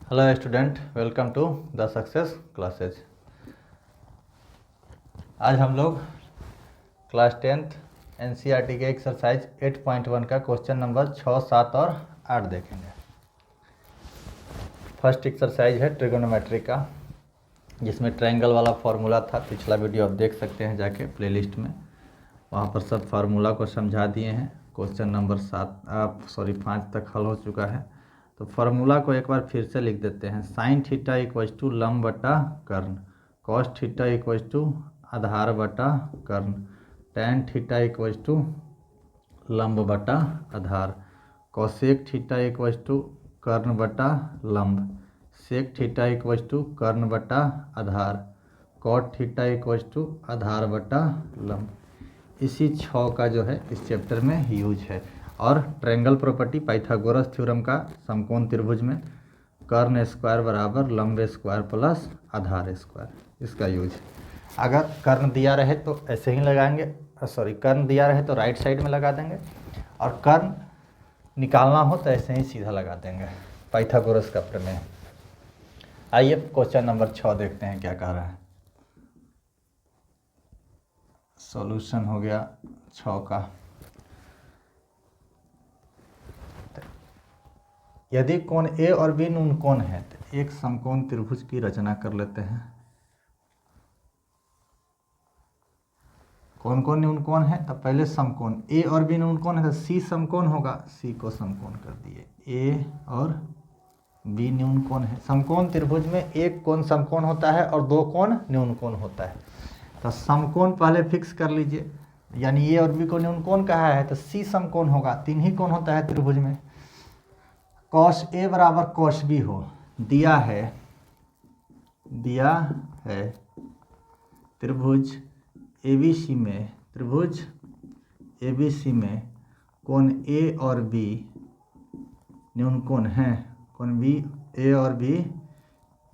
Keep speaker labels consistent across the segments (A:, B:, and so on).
A: Hello student, welcome to the success classes. आज हम लोग क्लास 10th एनसीईआरटी के एक्सरसाइज 8.1 का क्वेश्चन नंबर 6, 7 और 8 देखेंगे। फर्स्ट एक्सरसाइज है ट्रिगोनोमेट्री का, जिसमें ट्रायंगल वाला फार्मूला था। पिछला वीडियो आप देख सकते हैं जाके प्लेलिस्ट में, वहाँ पर सब फार्मूला को समझा दिए हैं। क्वेश्चन नंबर 5 तक हल हो चुका है। तो फार्मूला को एक बार फिर से लिख देते हैं। साइन थीटा इक्वल्स टू लंब बटा कर्ण, कॉस थीटा इक्वल्स टू आधार बटा कर्ण, टैन थीटा इक्वल्स टू लंब बटा आधार, कॉसेक थीटा इक्वल्स टू कर्ण बटा लंब, सेक थीटा इक्वल्स टू कर्ण बटा आधार, कॉट थीटा इक्वल्स टू आधार बटा लंब। इसी 6 का जो है इस चैप्टर में यूज है। और ट्रायंगल प्रॉपर्टी पाइथागोरस थ्योरम का समकोण त्रिभुज में कर्ण स्क्वायर बराबर लंब स्क्वायर प्लस आधार स्क्वायर, इसका यूज है। अगर कर्ण दिया रहे तो ऐसे ही लगाएंगे, कर्ण दिया रहे तो राइट साइड में लगा देंगे, और कर्ण निकालना हो तो ऐसे ही सीधा लगा देंगे। पाइथागोरस का प्रमेय। आइए क्वेश्चन नंबर 6 देखते हैं क्या कह रहा है। सॉल्यूशन हो गया 6 का। यदि कोण ए और बी न्यून कोण है तो एक समकोण त्रिभुज की रचना कर लेते हैं। कौन कौन न्यून कोण है? तो पहले समकोण ए और बी न्यून कोण है तो सी समकोण होगा, सी को समकोण कर दिए। ए और बी न्यून कोण है। समकोण त्रिभुज में एक कोण समकोण होता है और 2 कोण न्यून कोण होता है। तो समकोण पहले फिक्स कर लीजिए, यानी ए और बी को न्यून कोण कहा है तो सी समकोण होगा। 3 ही कोण होता है त्रिभुज में। कॉस ए बराबर कॉस बी हो, दिया है त्रिभुज एबीसी में कोण ए और बी न्यून कोण है। कोण बी ए और बी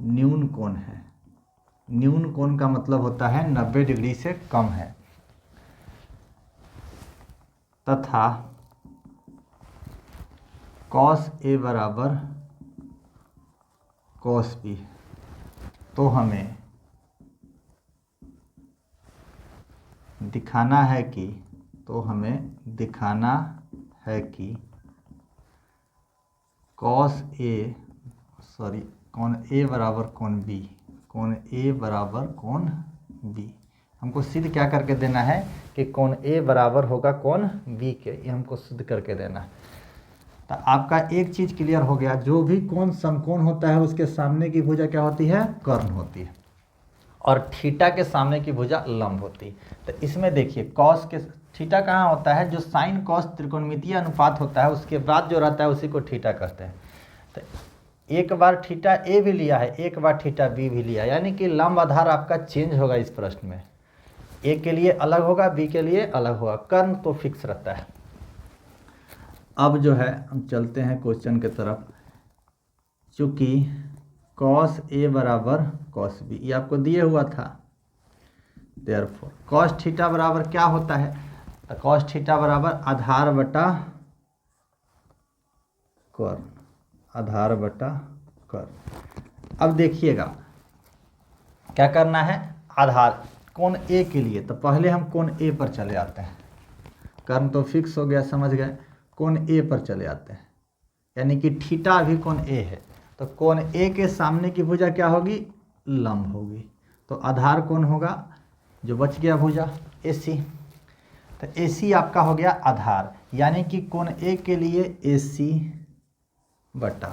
A: न्यून कोण है। न्यून कोण का मतलब होता है 90 डिग्री से कम है। तथा कॉस ए बराबर कॉस बी, तो हमें दिखाना है कि कोण ए बराबर कोण बी। हमको सिद्ध क्या करके देना है कि कोण ए बराबर होगा कोण बी के, ये हमको सिद्ध करके देना है। तो आपका एक चीज़ क्लियर हो गया, जो भी कोण समकोण होता है उसके सामने की भुजा क्या होती है? कर्ण होती है, और थीटा के सामने की भुजा लंब होती है। तो इसमें देखिए कॉस के थीटा कहाँ होता है? जो साइन कॉस त्रिकोणमितीय अनुपात होता है उसके बाद जो रहता है उसी को थीटा कहते हैं। तो एक बार थीटा ए भी लिया है, एक बार थीटा बी भी लिया, यानी कि लंब आधार आपका चेंज होगा इस प्रश्न में। ए के लिए अलग होगा, बी के लिए अलग होगा, कर्ण तो फिक्स रहता है। अब जो है हम चलते हैं क्वेश्चन के तरफ। चूँकि कॉस ए बराबर कॉस बी ये आपको दिए हुआ था, देयरफॉर कॉस थीटा बराबर क्या होता है? तो कॉस थीटा बराबर आधार बटा कर्ण, आधार बटा कर्ण। अब देखिएगा क्या करना है। आधार कोण ए के लिए तो पहले हम कोण ए पर चले आते हैं। कर्ण तो फिक्स हो गया, समझ गए। कोण ए पर चले आते हैं, यानी कि थीटा भी कोण ए है। तो कोण ए के सामने की भुजा क्या होगी? लंब होगी। तो आधार कौन होगा? जो बच गया भुजा AC। तो AC आपका हो गया आधार, यानी कि कोण ए के लिए AC बटा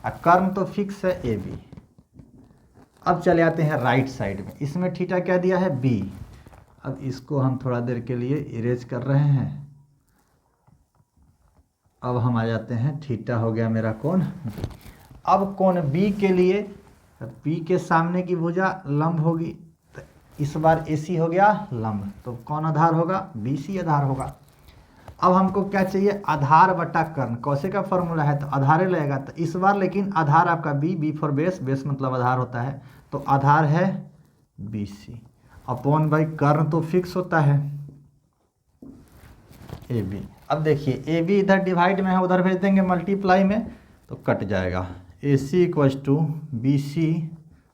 A: और कर्ण तो फिक्स है AB। अब चले आते हैं राइट साइड में। इसमें थीटा क्या दिया है? B। अब इसको हम थोड़ा देर के लिए इरेज कर रहे हैं। अब हम आ जाते हैं, थीटा हो गया मेरा कोण B। अब कोण B के लिए B के सामने की भुजा लंब होगी, तो इस बार AC हो गया लंब, तो कौन आधार होगा? BC आधार होगा। अब हमको क्या चाहिए? आधार बटा कर्ण। कौसे का फॉर्मूला है तो आधार लगेगा। तो इस बार लेकिन आधार आपका B फॉर बेस मतलब आधार होता है, तो आधार है BC अपॉन बाई कर्ण तो फिक्स होता है AB। अब देखिए AB इधर डिवाइड में है, उधर भेज देंगे मल्टीप्लाई में, तो कट जाएगा। AC इक्वल्स टू BC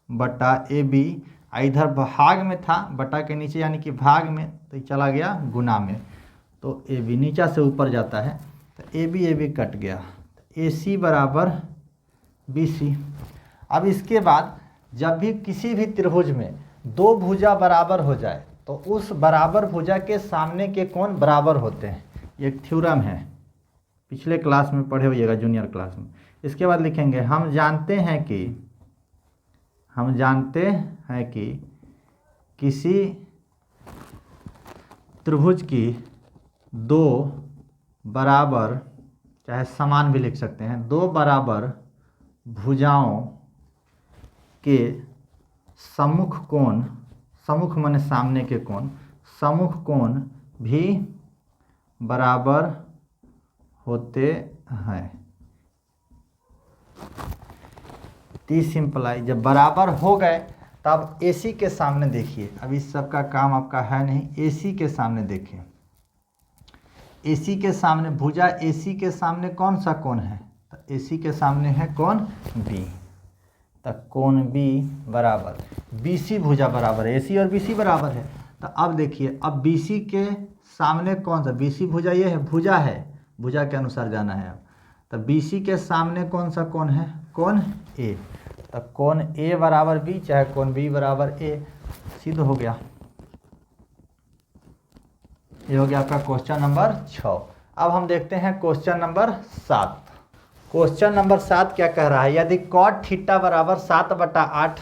A: बटा AB, इधर भाग में था बटा के नीचे यानी कि भाग में, तो चला गया गुना में, तो AB नीचा से ऊपर जाता है, तो AB कट गया, AC बराबर BC। अब इसके बाद जब भी किसी भी त्रिभुज में दो भुजा बराबर हो जाए तो उस बराबर भुजा के सामने के कोण बराबर होते हैं, ये एक थ्योरम है, पिछले क्लास में पढ़े होइएगा जूनियर क्लास में। इसके बाद लिखेंगे हम जानते हैं कि किसी त्रिभुज की दो बराबर, चाहे समान भी लिख सकते हैं, दो बराबर भुजाओं के सम्मुख कोण, सम्मुख माने सामने के कोण, सम्मुख कोण भी बराबर होते हैं। दिस सिंपलाई, जब बराबर हो गए तब AC के सामने देखिए, अब इस सब का काम आपका है नहीं, AC के सामने देखिए, AC के सामने भुजा AC के सामने कौन सा कोण है, तो AC के सामने है कोण B, तो कोण B बराबर BC भुजा बराबर है, AC और BC बराबर है। तो अब देखिए, अब BC के सामने कौन सा, BC भुजा ये है, भुजा के अनुसार जाना है। अब तो BC के सामने कौन सा कोण है, कोण A, तो कोण A बराबर B, चाहे कोण B बराबर A, सिद्ध हो गया। ये हो गया आपका क्वेश्चन नंबर 6। अब हम देखते हैं क्वेश्चन नंबर 7। क्वेश्चन नंबर 7 क्या कह रहा है, यदि कॉट थीटा बराबर 7/8,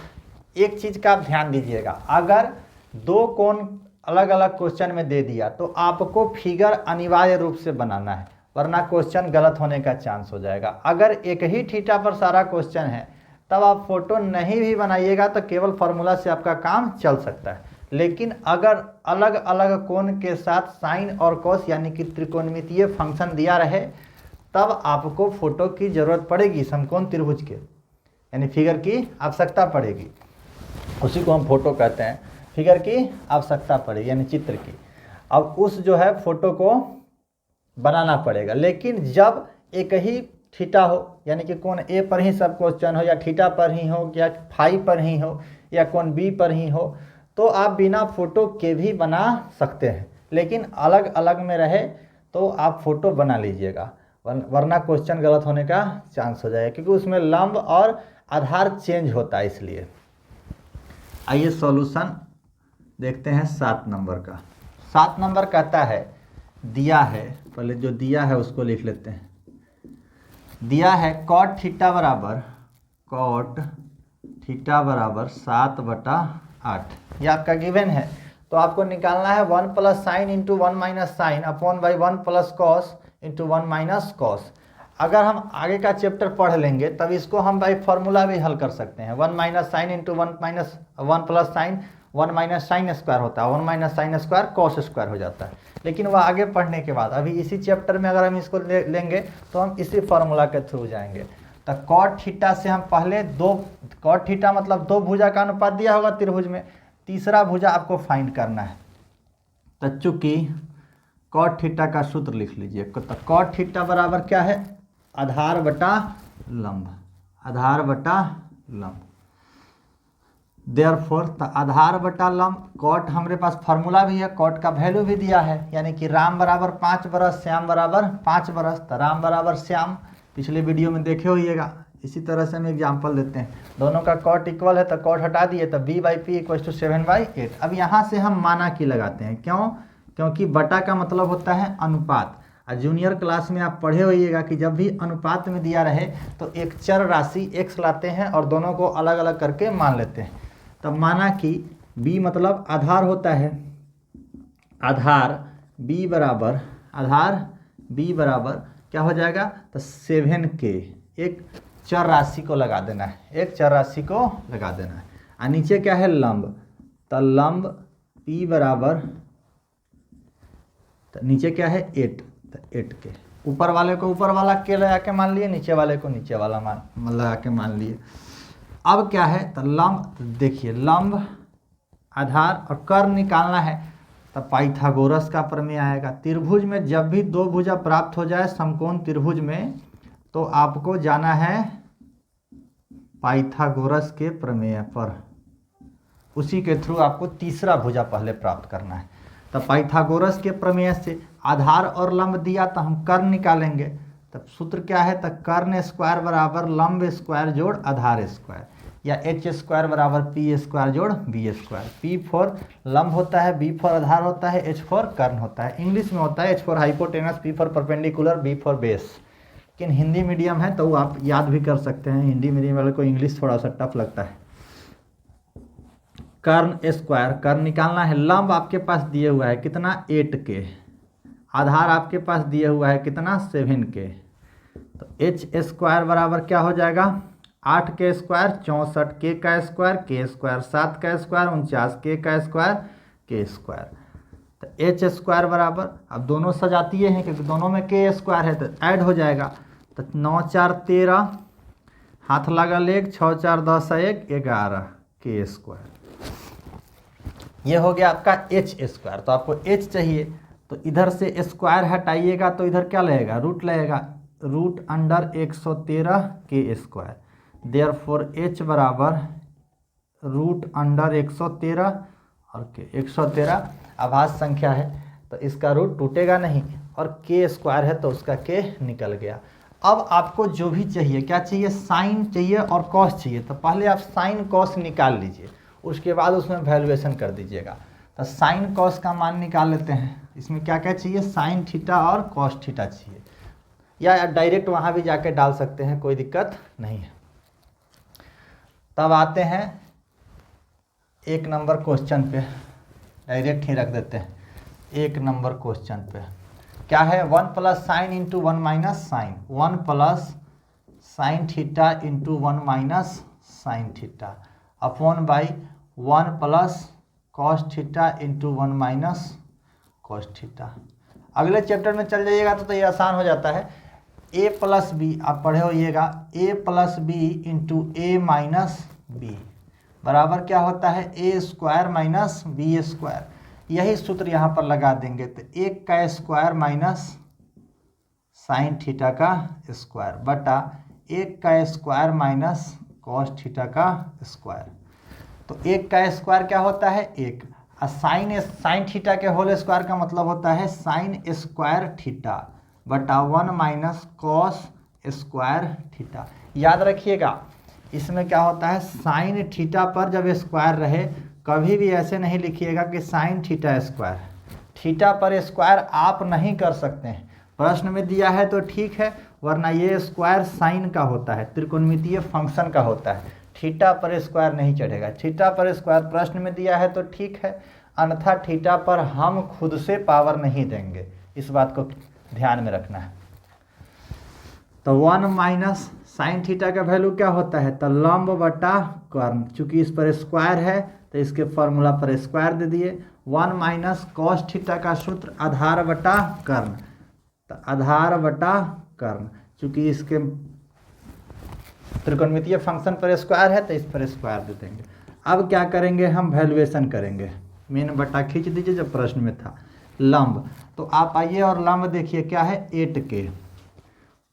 A: एक चीज़ का आप ध्यान दीजिएगा, अगर दो कोण अलग अलग क्वेश्चन में दे दिया तो आपको फिगर अनिवार्य रूप से बनाना है, वरना क्वेश्चन गलत होने का चांस हो जाएगा। अगर एक ही थीटा पर सारा क्वेश्चन है तब आप फोटो नहीं भी बनाइएगा तो केवल फार्मूला से आपका काम चल सकता है, लेकिन अगर अलग अलग कोण के साथ साइन और कॉस यानी कि त्रिकोणमितीय फंक्शन दिया रहे तब आपको फोटो की जरूरत पड़ेगी, समकोण त्रिभुज के यानी फिगर की आवश्यकता पड़ेगी, उसी को हम फोटो कहते हैं, फिगर की आवश्यकता पड़ेगी यानी चित्र की। अब उस जो है फोटो को बनाना पड़ेगा, लेकिन जब एक ही थीटा हो यानी कि कोण A पर ही सब क्वेश्चन हो, या थीटा पर ही हो, या फाई पर ही हो, या कोण B पर ही हो, तो आप बिना फोटो के भी बना सकते हैं, लेकिन अलग अलग में रहे तो आप फोटो बना लीजिएगा, वरना क्वेश्चन गलत होने का चांस हो जाएगा, क्योंकि उसमें लंब और आधार चेंज होता है। इसलिए आइए सॉल्यूशन देखते हैं 7 नंबर का। 7 नंबर कहता है, दिया है, पहले जो दिया है उसको लिख लेते हैं, दिया है कॉट थीटा बराबर 7/8, यह आपका गिवन है, तो आपको निकालना है 1 + sin × 1 - sin upon by 1 + cos × 1 - cos। अगर हम आगे का चैप्टर पढ़ लेंगे तब इसको हम बाई फार्मूला भी हल कर सकते हैं, 1 - sin × 1 + sin 1 - sin स्क्वायर होता है, 1 - sin स्क्वायर cos स्क्वायर हो जाता है, लेकिन वह आगे पढ़ने के बाद, अभी इसी चैप्टर में अगर हम इसको लेंगे तो हम इसी फार्मूला के थ्रू जाएंगे। तो कॉट थीटा से हम पहले कॉट थीटा मतलब दो भुजा का अनुपात दिया होगा त्रिभुज में, तीसरा भुजा आपको फाइंड करना है। तो चूंकि कॉट थीटा का सूत्र लिख लीजिए, तो कॉट थीटा बराबर क्या है, आधार बटा लंब, देयरफॉर तो आधार बटा लंब, कॉट हमारे पास फार्मूला भी है, कॉट का वैल्यू भी दिया है, यानी कि राम बराबर 5 बरस, श्याम बराबर 5 बरस, तो राम बराबर श्याम, पिछले वीडियो में देखे होइएगा। इसी तरह से हम एग्जाम्पल लेते हैं, दोनों का कॉट इक्वल है तो कॉट हटा दिए, तो b/p = 7/8। अब यहाँ से हम माना की लगाते हैं, क्यों, क्योंकि बटा का मतलब होता है अनुपात, और जूनियर क्लास में आप पढ़े होइएगा कि जब भी अनुपात में दिया रहे तो एक चर राशि x लाते हैं और दोनों को अलग अलग करके मान लेते हैं। तब माना कि b मतलब आधार होता है, आधार b बराबर क्या हो जाएगा, तो 7k, एक चर राशि को लगा देना है, और नीचे क्या है लंब, तो लंब p बराबर, तो नीचे क्या है 8, तो 8k, ऊपर वाले को ऊपर वाला k लगा के मान लिए, नीचे वाले को नीचे वाला लगा के मान लिए। अब क्या है, तो लंब, देखिए लंब आधार और कर्ण निकालना है, तो पाइथागोरस का प्रमेय आएगा। त्रिभुज में जब भी दो भुजा प्राप्त हो जाए समकोण त्रिभुज में, तो आपको जाना है पाइथागोरस के प्रमेय पर, उसी के थ्रू आपको तीसरा भुजा पहले प्राप्त करना है। तो पाइथागोरस के प्रमेय से आधार और लंब दिया तो हम कर्ण निकालेंगे। तब सूत्र क्या है, तो कर्ण स्क्वायर बराबर लंब स्क्वायर जोड़ आधार स्क्वायर, या एच स्क्वायर बराबर पी स्क्वायर जोड़ बी स्क्वायर। पी फॉर लंब होता है, बी फॉर आधार होता है, एच फॉर कर्ण होता है। इंग्लिश में होता है H for hypotenuse, P for perpendicular, B for base. लेकिन हिंदी मीडियम है तो आप याद भी कर सकते हैं, हिंदी मीडियम वाले को इंग्लिश थोड़ा सा टफ लगता है। कर्ण स्क्वायर, कर्ण निकालना है। लंब आपके पास दिए हुआ है कितना 8 के, आधार आपके पास दिए हुआ है कितना 7 के। तो एच स्क्वायर बराबर क्या हो जाएगा 8 के स्क्वायर 64, के का स्क्वायर 7 का स्क्वायर 49, के का स्क्वायर के स्क्वायर। तो एच स्क्वायर बराबर, अब दोनों सजातीय हैं क्योंकि दोनों में के स्क्वायर है तो ऐड हो जाएगा। तो 9 4 13, हाथ लगा लेग 6 4 10 1 11 के स्क्वायर। ये हो गया आपका एच स्क्वायर। तो आपको एच चाहिए तो इधर से स्क्वायर हटाइएगा तो इधर क्या लगेगा रूट लगेगा, रूट अंडर 113 के स्क्वायर। देयरफॉर एच बराबर रूट अंडर 113 और के 113 आभाज्य संख्या है तो इसका रूट टूटेगा नहीं, और के स्क्वायर है तो उसका के निकल गया। अब आपको जो भी चाहिए, क्या चाहिए, साइन चाहिए और कॉस चाहिए। तो पहले आप साइन कॉस निकाल लीजिए, उसके बाद उसमें वैल्यूएशन कर दीजिएगा। तो साइन कॉस का मान निकाल लेते हैं। इसमें क्या क्या चाहिए, साइन थीटा और कॉस थीटा चाहिए, या डायरेक्ट वहाँ भी जाके डाल सकते हैं, कोई दिक्कत नहीं है। तब आते हैं 1 नंबर क्वेश्चन पे, डायरेक्ट ही रख देते हैं 1 नंबर क्वेश्चन पे। क्या है, 1 plus sine into 1 minus sine, 1 plus sine theta into 1 minus sine theta upon by 1 plus cos theta into 1 minus cos theta. अगले चैप्टर में चल जाइएगा तो ये आसान हो जाता है। a प्लस बी आप पढ़े होइएगा, a plus B into A minus B बराबर क्या होता है A square minus B square. यही सूत्र यहाँ पर लगा देंगे तो 1 का स्क्वायर माइनस साइन थीटा का स्क्वायर बटा 1 का स्क्वायर माइनस कॉस थीटा का स्क्वायर। तो 1 का स्क्वायर क्या होता है 1, और साइन थीटा के होल स्क्वायर का मतलब होता है साइन स्क्वायर थीटा बटा 1 माइनस कॉस स्क्वायर थीटा। याद रखिएगा इसमें क्या होता है, साइन थीटा पर जब स्क्वायर रहे कभी भी ऐसे नहीं लिखिएगा कि साइन थीटा स्क्वायर। थीटा पर स्क्वायर आप नहीं कर सकते हैं, प्रश्न में दिया है तो ठीक है, वरना ये स्क्वायर साइन का होता है, त्रिकोणमितीय फंक्शन का होता है। थीटा पर स्क्वायर नहीं चढ़ेगा। थीटा पर स्क्वायर प्रश्न में दिया है तो ठीक है, अन्यथा थीटा पर हम खुद से पावर नहीं देंगे, इस बात को ध्यान में रखना है। तो 1 माइनस साइन थीटा का वैल्यू क्या होता है, तो लंब बटा कर्ण, चूंकि इस पर स्क्वायर है तो इसके फॉर्मूला पर स्क्वायर दे दिए। 1 माइनस कॉस थीटा का सूत्र आधार बटा कर्ण, तो आधार बटा कर्ण, चूंकि इसके त्रिकोणमितीय फंक्शन पर स्क्वायर है तो इस पर स्क्वायर दे देंगे। अब क्या करेंगे, हम वैल्यूएशन करेंगे। मेन बटा खींच दीजिए जब प्रश्न में था लंब, तो आप आइए और लंब देखिए क्या है 8 के,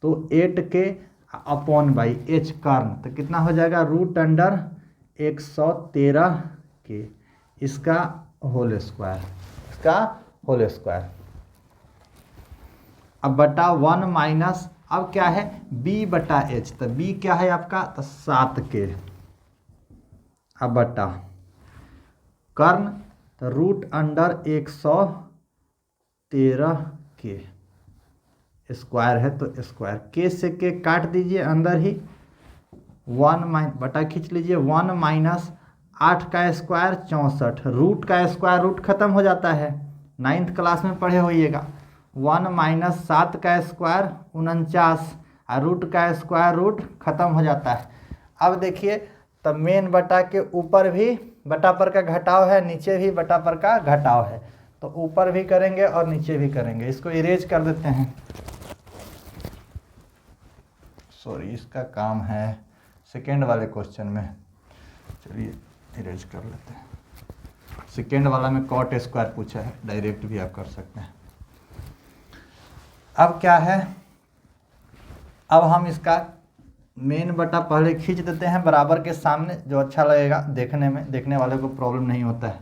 A: तो 8 के अपॉन बाई एच कर्ण, तो कितना हो जाएगा रूट अंडर 113 के, इसका होल स्क्वायर, इसका होल स्क्वायर। अब बटा 1 माइनस, अब क्या है b बटा h, तो b क्या है आपका, तो 7 के, अब बटा कर्ण तो रूट अंडर 113 के, स्क्वायर है तो स्क्वायर, के से के काट दीजिए अंदर ही, 1 माइनस बटा खींच लीजिए 1 माइनस 8 का स्क्वायर 64, रूट का स्क्वायर रूट खत्म हो जाता है, 9th क्लास में पढ़े होइएगा। 1 माइनस 7 का स्क्वायर 49, और रूट का स्क्वायर रूट खत्म हो जाता है। अब देखिए तब मेन बटा के ऊपर भी बटा पर का घटाव है, नीचे भी बटा पर का घटाव है, तो ऊपर भी करेंगे और नीचे भी करेंगे। इसको इरेज कर देते हैं, सॉरी इसका काम है सेकेंड वाले क्वेश्चन में, चलिए इरेज कर लेते हैं। सेकेंड वाला में कॉट स्क्वायर पूछा है, डायरेक्ट भी आप कर सकते हैं। अब क्या है, अब हम इसका मेन बटा पहले खींच देते हैं बराबर के सामने, जो अच्छा लगेगा देखने में, देखने वाले को प्रॉब्लम नहीं होता है।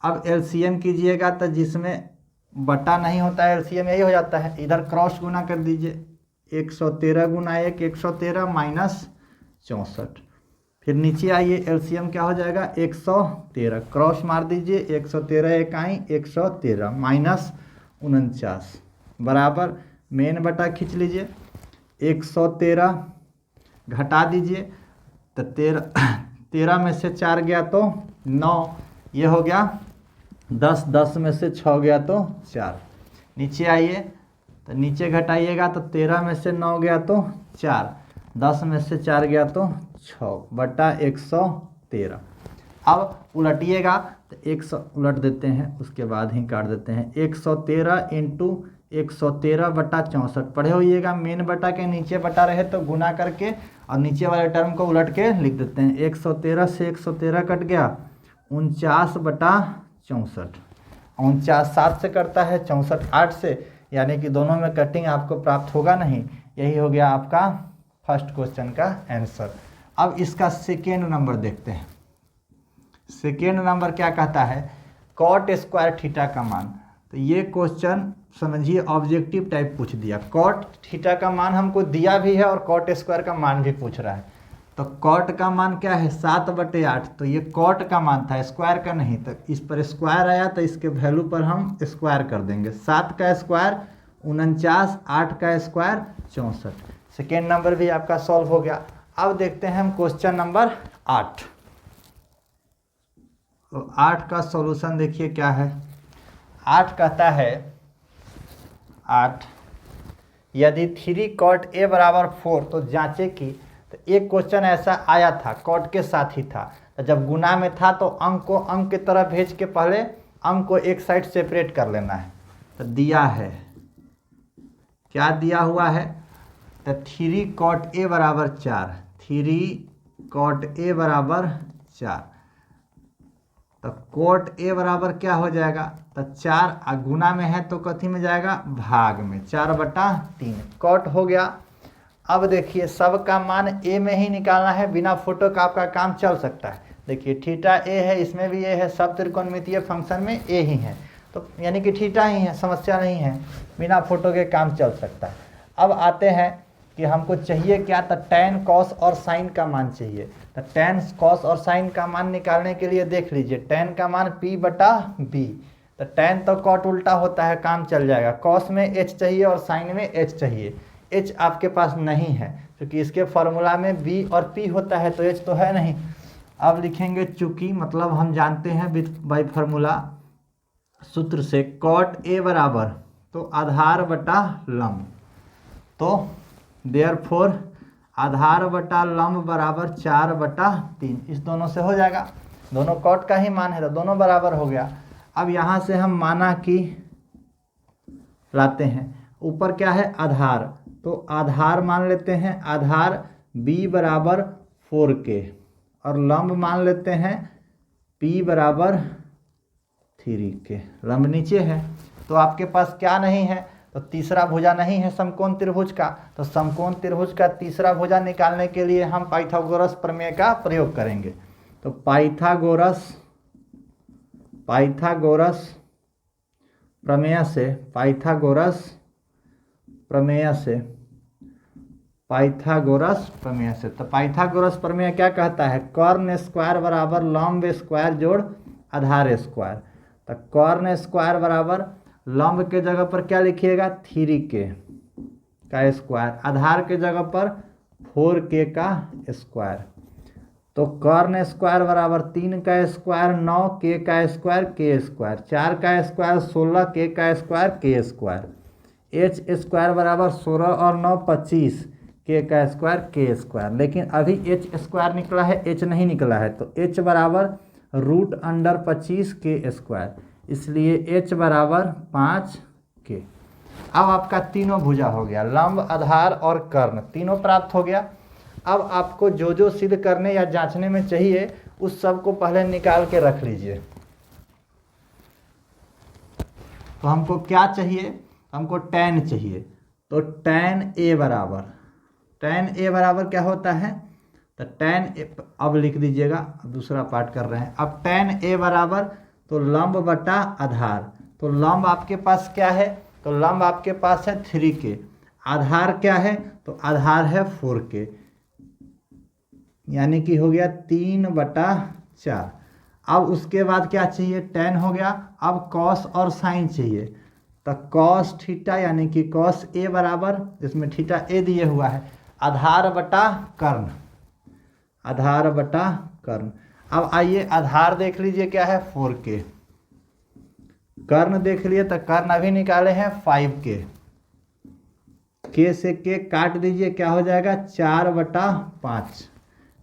A: अब एलसीएम कीजिएगा तो जिसमें बटा नहीं होता है एलसीएम यही हो जाता है, इधर क्रॉस गुना कर दीजिए, 113 गुना 1 113 माइनस 64। फिर नीचे आइए, एलसीएम क्या हो जाएगा 113, क्रॉस मार दीजिए, 113 इकाई 113 माइनस 49 बराबर मेन बटा खींच लीजिए, 113 घटा दीजिए तो 13 में से 4 गया तो 9, ये हो गया 10, 10 में से 6 गया तो 4। नीचे आइए तो नीचे घटाइएगा तो 13 में से 9 गया तो 4, 10 में से 4 गया तो 6 बटा 113। अब उलटिएगा तो 100 उलट देते हैं, उसके बाद ही काट देते हैं, 113 इंटू 113 बटा 64 पढ़े होइएगा। मेन बटा के नीचे बटा रहे तो गुना करके और नीचे वाले टर्म को उलट के लिख देते हैं। 113 से 113 कट गया, 49 बटा 64, 49 7 से कटता है, 64 8 से, यानी कि दोनों में कटिंग आपको प्राप्त होगा नहीं। यही हो गया आपका फर्स्ट क्वेश्चन का आंसर। अब इसका सेकेंड नंबर देखते हैं। सेकेंड नंबर क्या कहता है, कॉट स्क्वायर थीटा का मान। तो ये क्वेश्चन समझिए ऑब्जेक्टिव टाइप पूछ दिया, कॉट थीटा का मान हमको दिया भी है और कॉट स्क्वायर का मान भी पूछ रहा है। तो कॉट का मान क्या है 7/8, तो ये कॉट का मान था, स्क्वायर का नहीं, तो इस पर स्क्वायर आया तो इसके वैल्यू पर हम स्क्वायर कर देंगे। 7 का स्क्वायर 49, 8 का स्क्वायर 64। सेकेंड नंबर भी आपका सॉल्व हो गया। अब देखते हैं हम क्वेश्चन नंबर 8। तो 8 का सॉल्यूशन देखिए क्या है। 8 कहता है 8 यदि 3 cot a बराबर 4, तो जांचे कि, तो एक क्वेश्चन ऐसा आया था कॉट के साथ ही था, तो जब गुना में था तो अंक को अंक की तरफ भेज के पहले अंक को एक साइड सेपरेट कर लेना है। तो दिया है, क्या दिया हुआ है, तो 3 cot a बराबर 4, 3 cot a बराबर 4, तो कोट ए बराबर क्या हो जाएगा, तो 4 गुना में है तो कथी में जाएगा, भाग में, 4/3 कॉट हो गया। अब देखिए सब का मान ए में ही निकालना है, बिना फोटो का आपका काम चल सकता है। देखिए थीटा ए है, इसमें भी ए है, सब त्रिकोणमितीय फंक्शन में ए ही है, तो यानी कि थीटा ही है, समस्या नहीं है, बिना फोटो के काम चल सकता है। अब आते हैं कि हमको चाहिए क्या, तो टैन कॉस और साइन का मान चाहिए। तो टैन कॉस और साइन का मान निकालने के लिए देख लीजिए, टैन का मान P/B, तो टैन तो कॉट उल्टा होता है, काम चल जाएगा। कॉस में H चाहिए और साइन में H चाहिए, H आपके पास नहीं है क्योंकि इसके फॉर्मूला में B और P होता है, तो H तो है नहीं। अब लिखेंगे चूंकि, मतलब हम जानते हैं बाई फार्मूला सूत्र से, कॉट ए बराबर तो आधार बटा लंब, तो देयरफॉर आधार बटा लंब बराबर 4/3, इस दोनों से हो जाएगा, दोनों कॉट का ही मान है तो दोनों बराबर हो गया। अब यहाँ से हम माना कि लाते हैं, ऊपर क्या है आधार, तो आधार मान लेते हैं, आधार b बराबर 4k और लंब मान लेते हैं p बराबर 3k। लंब नीचे है तो आपके पास क्या नहीं है, तो तीसरा भुजा नहीं है समकोण त्रिभुज का, तो समकोण त्रिभुज का तीसरा भुजा निकालने के लिए हम पाइथागोरस प्रमेय का प्रयोग करेंगे। तो पाइथागोरस प्रमेय से, तो पाइथागोरस प्रमेय क्या कहता है, कर्ण स्क्वायर बराबर लंब स्क्वायर जोड़ आधार स्क्वायर। तो कर्ण स्क्वायर बराबर लंब के जगह पर क्या लिखिएगा 3k का स्क्वायर, आधार के जगह पर 4k का स्क्वायर। तो कर्ण स्क्वायर बराबर 3 का स्क्वायर 9, k का स्क्वायर k स्क्वायर, 4 का स्क्वायर 16, k का square k square, h square बराबर 16 और 9 25, k का स्क्वायर k स्क्वायर। लेकिन अभी h स्क्वायर निकला है, h नहीं निकला है, तो h बराबर √25 k स्क्वायर, इसलिए h बराबर 5k। अब आपका तीनों भुजा हो गया, लंब आधार और कर्ण तीनों प्राप्त हो गया। अब आपको जो जो सिद्ध करने या जांचने में चाहिए उस सब को पहले निकाल के रख लीजिए। तो हमको क्या चाहिए, हमको टैन चाहिए, तो टैन ए बराबर tan a बराबर क्या होता है, तो tan a, अब लिख दीजिएगा, दूसरा पार्ट कर रहे हैं। अब tan a बराबर तो लंब बटा आधार, तो लंब आपके पास क्या है, तो लंब आपके पास है 3k, आधार क्या है, तो आधार है 4k, यानी कि हो गया 3/4। अब उसके बाद क्या चाहिए, tan हो गया। अब cos और sin चाहिए, तो cos थीटा यानी कि cos a बराबर, इसमें थीटा a दिए हुआ है, आधार बटा कर्ण, आधार बटा कर्ण। अब आइए आधार देख लीजिए क्या है 4k, कर्ण देख लिए तो कर्ण अभी निकाले हैं 5k, k से k काट दीजिए, क्या हो जाएगा 4/5।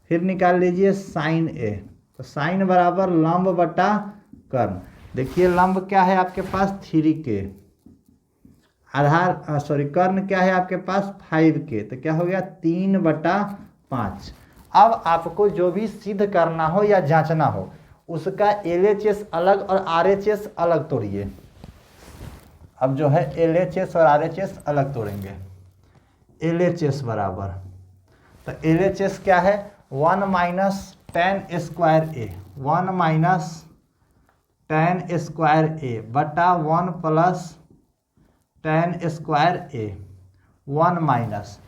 A: फिर निकाल लीजिए sin a, तो sin बराबर लंब बटा कर्ण। देखिए लंब क्या है आपके पास 3k, आधार सॉरी कर्ण क्या है आपके पास 5k, तो क्या हो गया 3/5। अब आपको जो भी सिद्ध करना हो या जांचना हो उसका LHS अलग और RHS अलग तोड़िए। अब जो है LHS और RHS अलग तोड़ेंगे। LHS बराबर, तो LHS क्या है 1 minus tan square a, 1 minus tan square a बटा 1 plus tan square a, 1 minus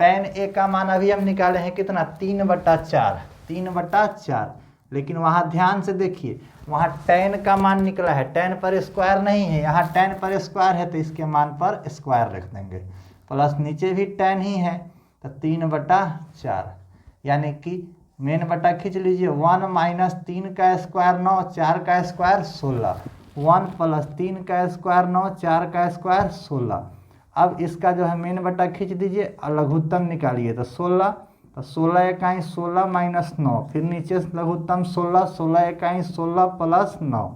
A: tan a का मान अभी हम निकाले हैं कितना 3/4, 3/4। लेकिन वहाँ ध्यान से देखिए, वहाँ tan का मान निकला है, tan पर स्क्वायर नहीं है, यहाँ tan पर स्क्वायर है तो इसके मान पर स्क्वायर रख देंगे, प्लस नीचे भी tan ही है तो 3/4, यानी कि मेन बटा खींच लीजिए, 1 माइनस 3 का स्क्वायर 9, 4 का स्क्वायर 16, 1 प्लस 3 का स्क्वायर 9, 4 का स्क्वायर 16। अब इसका जो है मेन बटा खींच दीजिए और लघुत्तम निकालिए, तो 16, तो 16 इकाई 16 माइनस 9, फिर नीचे लघुत्तम 16, 16 इकाई 16 प्लस 9,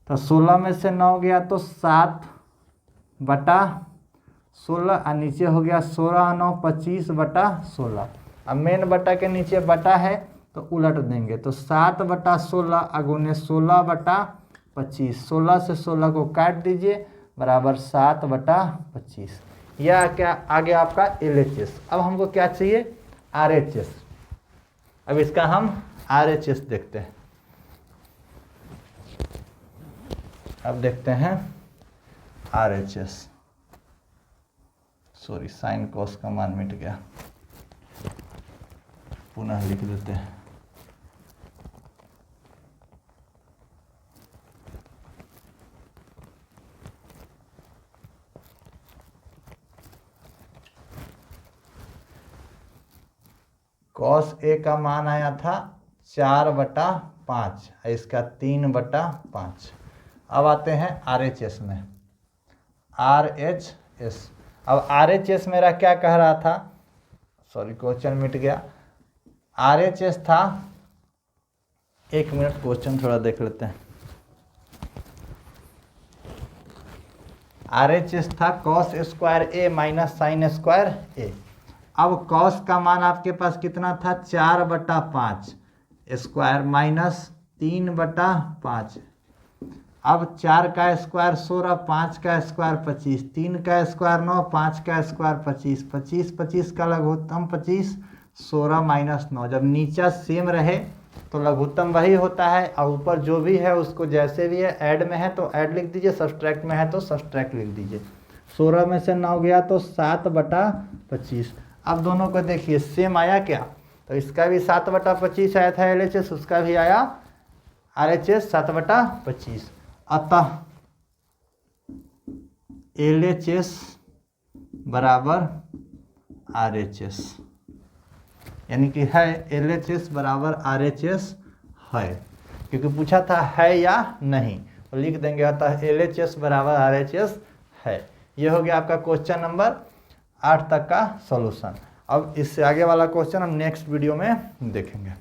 A: तो 16 में से 9 गया तो 7/16 और नीचे हो गया 16 9 25/16। अब मेन बटा के नीचे बटा है तो उलट देंगे, तो 7/16 अगुने 16/25, 16 से 16 को काट दीजिए बराबर 7/25। यह क्या आ गया आपका LHS। अब हमको क्या चाहिए RHS। अब इसका हम RHS देखते हैं। अब देखते हैं RHS, सॉरी साइन कॉस का मान मिट गया, पुनः लिख देते हैं। cos a का मान आया था 4/5, इसका 3/5। अब आते हैं RHS में, RHS। अब RHS मेरा क्या कह रहा था, सॉरी क्वेश्चन मिट गया। RHS था, 1 मिनट क्वेश्चन थोड़ा देख लेते हैं। RHS था cos square a minus sine square a। अब cos का मान आपके पास कितना था 4/5 स्क्वायर माइनस 3/5। अब 4 का स्क्वायर 16, 5 का स्क्वायर 25, 3 का स्क्वायर 9, 5 का स्क्वायर 25, 25 25 का लघुत्तम 25, 16 माइनस 9। जब नीचा सेम रहे तो लघुत्तम वही होता है और ऊपर जो भी है उसको जैसे भी है, ऐड में है तो ऐड लिख दीजिए, सब्सट्रैक्ट में है तो सब्सट्रैक्ट लिख दीजिए। 16 में से 9 गया तो 7/25। अब दोनों को देखिए सेम आया क्या, तो इसका भी 7/25 आया था LHS, उसका भी आया RHS 7/25। अतः LHS बराबर RHS, यानी कि है LHS बराबर RHS है, क्योंकि पूछा था है या नहीं, तो लिख देंगे अतः LHS बराबर RHS है। ये हो गया आपका क्वेश्चन नंबर 8 तक का सॉल्यूशन। अब इससे आगे वाला क्वेश्चन हम नेक्स्ट वीडियो में देखेंगे।